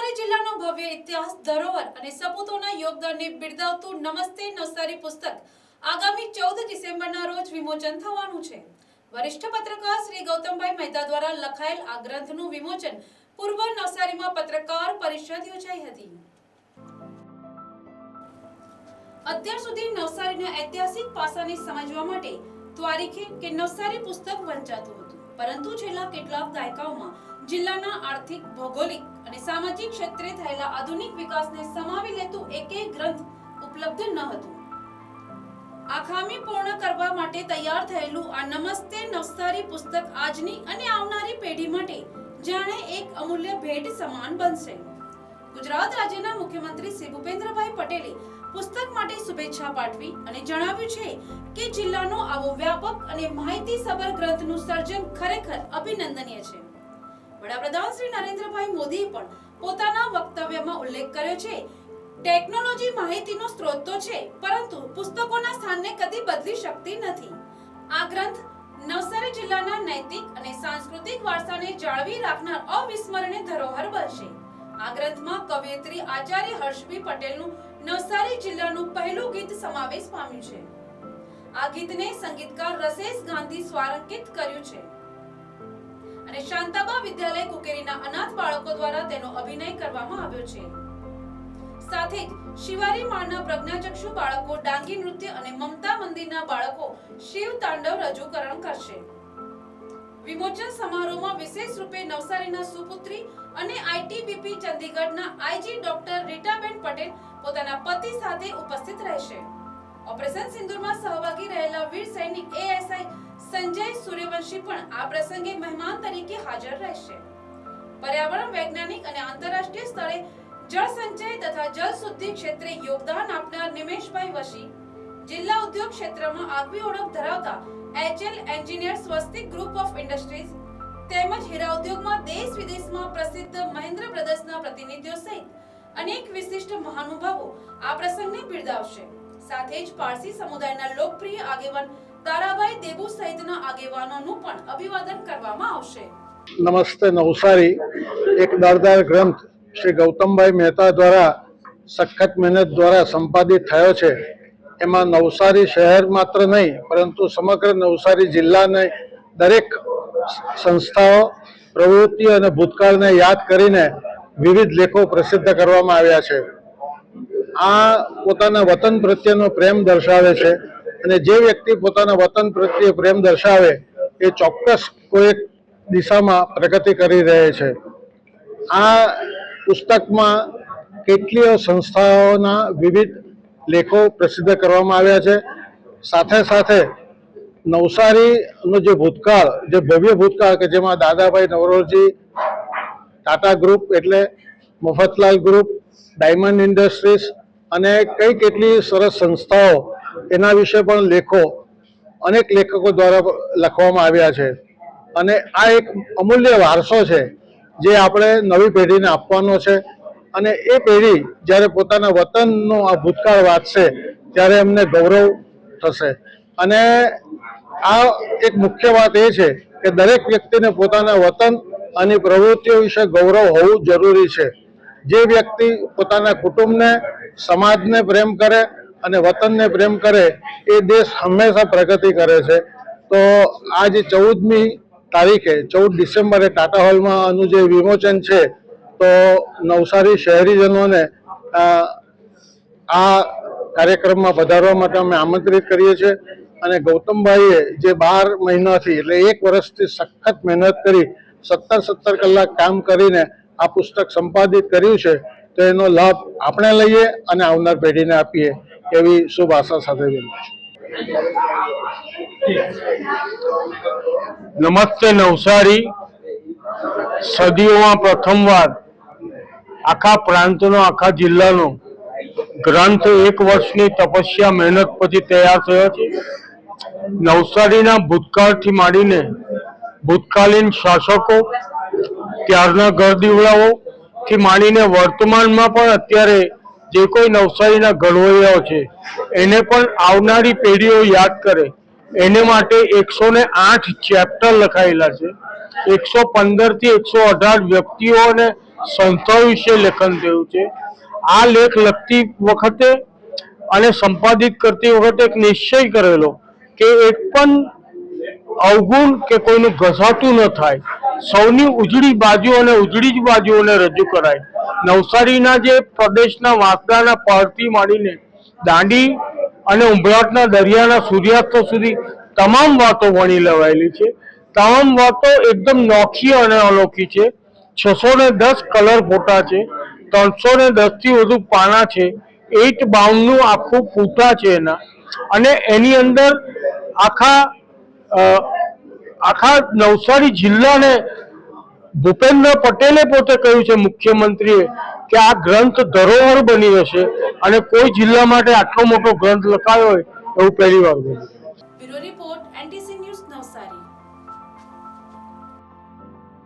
નવસારી જિલ્લાનો ભવ્ય ઇતિહાસ, ધરોહર અને સપૂતોના યોગદાનને બિરદાવતું નમસ્તે નવસારી પુસ્તક આગામી 14 ડિસેમ્બરના રોજ વિમોચન થવાનું છે। વરિષ્ઠ પત્રકાર શ્રી ગૌતમભાઈ મહેતા દ્વારા લખાયેલ આ ગ્રંથનું વિમોચન પૂર્વ નવસારીમાં પત્રકાર પરિષદ યોજાઈ હતી। અત્યાર સુધી નવસારીના ઐતિહાસિક પાસાને સમજવા માટે તારીખે કે નવસારી પુસ્તક વંચાતું હતું, પરંતુ છેલ્લા કેટલાક દાયકાઓમાં જિલ્લાના આર્થિક, ભૌગોલિક અને સામાજિક ક્ષેત્રે થયેલા આધુનિક વિકાસને સમાવી લેતું એકેય ગ્રંથ ઉપલબ્ધ ન હતું। આ ખામી પૂર્ણ કરવા માટે તૈયાર થયેલું આ નમસ્તે નવસારી પુસ્તક આજની અને આવનારી પેઢી માટે જાણે એક અમૂલ્ય ભેટ સમાન બનશે। ગુજરાત રાજ્યના મુખ્યમંત્રી શ્રી ભૂપેન્દ્રભાઈ પટેલે પુસ્તક માટે શુભેચ્છા પાઠવી અને જણાવ્યું છે કે જિલ્લાનો આવો વ્યાપક અને માહિતીસભર ગ્રંથનું સર્જન ખરેખર અભિનંદનીય છે। વડાપ્રધાન શ્રી નરેન્દ્રભાઈ મોદીએ પણ પોતાના વક્તવ્યમાં ઉલ્લેખ કર્યો છે, ટેકનોલોજી માહિતીનો સ્ત્રોત તો છે, પરંતુ પુસ્તકોના સ્થાનને કદી બદલી શકતી નથી। આ ગ્રંથ નવસારી જિલ્લાના નૈતિક અને સાંસ્કૃતિક વારસાને જાળવી રાખનાર અવિસ્મરણીય ધરોહર બનશે। આ ગ્રંથમાં કવયિત્રી આચાર્ય હર્ષબી પટેલનું નવસારી જિલ્લાનું પહેલું ગીત સમાવેશ પામ્યું છે। આ ગીતને સંગીતકાર રસેશ ગાંધી સ્વરાંકિત કર્યું છે અને શાંતાબા વિદ્યાલય કુકેરીના અનાથ બાળકો દ્વારા તેનો અભિનય કરવામાં આવ્યો છે। સાથે જ શિવારી માળના પ્રજ્ઞાચક્ષુ બાળકો ડાંગી નૃત્ય અને મમતા મંદિરના બાળકો શિવ તાંડવ રજૂકરણ કરશે। વિમોચન સમારોહમાં વિશેષ રૂપે નવસારીના સુપુત્રી અને આઈટીબીપી ચંદીગઢના આઈજી ડોક્ટર રીટાબેન પટેલ પોતાના પતિ સાથે ઉપસ્થિત રહેશે। ઓપરેશન સિંદૂરમાં સહભાગી રહેલા વીર સૈનિક એએસઆઈ સંજય સૂર્યવંશી પણ આ પ્રસંગે મહેમાન તરીકે હાજર રહેશે। પર્યાવરણ વૈજ્ઞાનિક અને આંતરરાષ્ટ્રીય સ્તરે જળ સંચય તથા જળ શુદ્ધિ ક્ષેત્રે યોગદાન આપનાર નિમેશભાઈ વશી, જિલ્લા ઉદ્યોગ ક્ષેત્રમાં આગવી ઓળખ ધરાવતા HL engineer Swastik group of industries તેમજ હીરા ઉદ્યોગમાં દેશ વિદેશમાં પ્રસિદ્ધ મહેન્દ્ર બ્રદર્સના પ્રતિનિધિઓ સહિત અનેક વિશિષ્ટ મહાનુભાવો આ પ્રસંગને બિરદાવશે। સાથે જ પારસી સમુદાયના લોકપ્રિય આગેવાન તારાભાઈ દેબુ સહિતના આગેવાનોનું પણ અભિવાદન કરવામાં આવશે। નમસ્તે નવસારી એક દરદાર ગ્રંથ શ્રી ગૌતમભાઈ મહેતા દ્વારા સખત મહેનત દ્વારા સંપાદિત થયો છે। એમાં નવસારી શહેર માત્ર નહીં, પરંતુ સમગ્ર નવસારી જિલ્લાને દરેક સંસ્થાઓ, પ્રવૃત્તિઓ અને ભૂતકાળને યાદ કરીને વિવિધ લેખો પ્રસિદ્ધ કરવામાં આવ્યા છે। આ પોતાના વતન પ્રત્યેનો પ્રેમ દર્શાવે છે અને જે વ્યક્તિ પોતાના વતન પ્રત્યે પ્રેમ દર્શાવે એ ચોક્કસ કોઈ દિશામાં પ્રગતિ કરી રહે છે। આ પુસ્તકમાં કેટલીય સંસ્થાઓના વિવિધ લેખો પ્રસિદ્ધ કરવામાં આવ્યા છે। સાથે સાથે નવસારીનો જે ભૂતકાળ, જે ભવ્ય ભૂતકાળ કે જેમાં દાદાભાઈ નવરોજી, ટાટા ગ્રુપ એટલે મફતલાલ ગ્રુપ, ડાયમંડ ઇન્ડસ્ટ્રીઝ અને કઈ કેટલી સરસ સંસ્થાઓ, એના વિશે પણ લેખો અનેક લેખકો દ્વારા લખવામાં આવ્યા છે અને આ એક અમૂલ્ય વારસો છે જે આપણે નવી પેઢીને આપવાનો છે અને એ પેઢી જ્યારે પોતાના વતનનો આ ભૂતકાળ વાંચશે ત્યારે એમને ગૌરવ થશે। અને આ એક મુખ્ય વાત એ છે કે દરેક વ્યક્તિને પોતાના વતન અને પ્રવૃત્તિઓ વિશે ગૌરવ હોવું જરૂરી છે। જે વ્યક્તિ પોતાના કુટુંબને, સમાજને પ્રેમ કરે અને વતનને પ્રેમ કરે એ દેશ હંમેશા પ્રગતિ કરે છે। તો આજે 14મી તારીખે 14 ડિસેમ્બરે ટાટા હોલમાં આનું જે વિમોચન છે, તો નવસારી શહેરીજનોને આ કાર્યક્રમમાં પધારવા માટે અમે આમંત્રિત કરીએ છીએ અને ગૌતમભાઈએ જે 12 મહિનાથી એટલે 1 વર્ષથી સખત મહેનત કરી 17 કલાક કામ કરીને આ પુસ્તક સંપાદિત કર્યું છે, તો એનો લાભ આપણે લઈએ અને આવનાર પેઢીને આપીએ એવી શુભ આશા સાથે નમસ્તે નવસારી સદીઓમાં પ્રથમવાર આખા પ્રાંતનો, આખા જિલ્લાનો ગ્રંથ 1 વર્ષની તપસ્યા મહેનત પછી તૈયાર થયો છે। નવસારીના ભૂતકાળથી માંડીને ભૂતકાલીન શાસકો, ત્યારના ગઢદીવડાઓથી માંડીને વર્તમાનમાં પણ અત્યારે જે કોઈ નવસારીના ઘડવૈયાઓ છે એને પણ આવનારી પેઢીઓ યાદ કરે એને માટે 108 ચેપ્ટર લખાયેલા છે। 115 થી 118 વ્યક્તિઓ અને સંસ્થાઓ વિશે લેખન થયું છે. આ લેખ લખતી વખતે અને સંપાદિત કરતી વખતે એક નિશ્ચય કરેલો કે એક પણ અવગુણ કે કોઈનું ઘસાતું ન થાય, સૌની ઉજળી બાજુ અને ઉજળી જ બાજુઓને રજૂ કરાય. નવસારીના જે પ્રદેશના વાંસદાના પહાડથી માંડીને દાંડી અને ઉંબરાટના દરિયાના સૂર્યાસ્ત સુધી તમામ વાતો વણી લેવાયેલી છે. તમામ વાતો એકદમ નોખી અને અનોખી છે. 610 કલર ફોટા છે, 310 થી વધુ પાના છે, 8 બાઉન્ડનું આખું ફૂટા છે એના, અને એની અંદર આખા નવસારી જિલ્લાને ભૂપેન્દ્ર પટેલે પોતે કહ્યું છે, મુખ્યમંત્રીએ, કે આ ગ્રંથ ધરોહર બની હશે અને કોઈ જિલ્લા માટે આટલો મોટો ગ્રંથ લખાયો હોય એવું પહેલી વાર બન્યું.